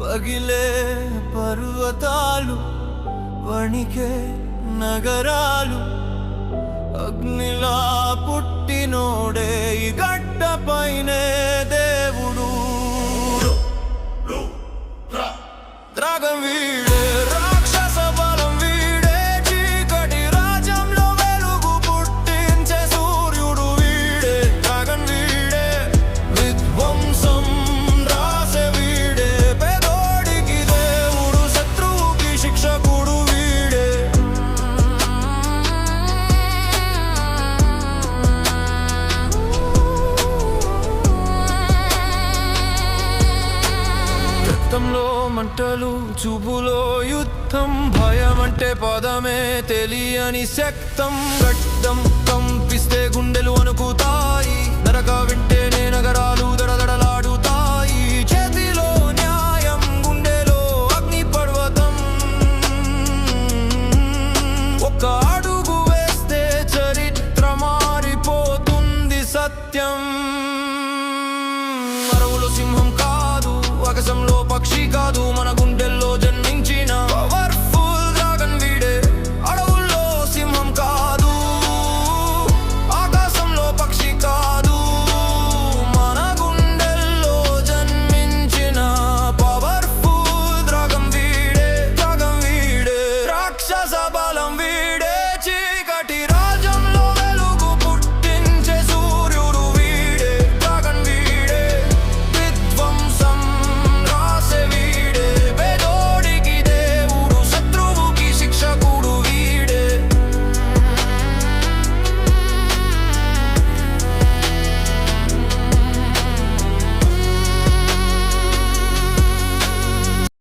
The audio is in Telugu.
పగిలే పర్వతాలు, వణికే నగరాలు, అగ్నిలా పుట్టినోడే ఈ గడ్డపైనే దేవుడు. త్రాగం వీడే, రాక్షస బలం వీడే, చీకటి రాజ్యంలో వెలుగు పుట్టించే సూర్యుడు వీడే. త్రాగం వీడే, విధ్వంసం రాసే వీడే, పేదోడికి దేవుడు, శత్రువుకి శిక్షకుడు వీడే. రక్తంలో మంటలు, చూపులో యుద్ధం, భయం అంటే పదమే తెలియని శక్తం. గడ్డం కంపిస్తే గుండెలు వణుకుతాయి, నరక వింటేనే నగరాలు దడదడలాడుతాయి. చేతిలో న్యాయం, గుండెలో అగ్ని పర్వతం. ఒక్క అడుగు వేస్తే చరిత్ర మారిపోతుంది సత్యం. అడవులో సింహం కాదు, ఆకాశంలో పక్షి కాదు, మన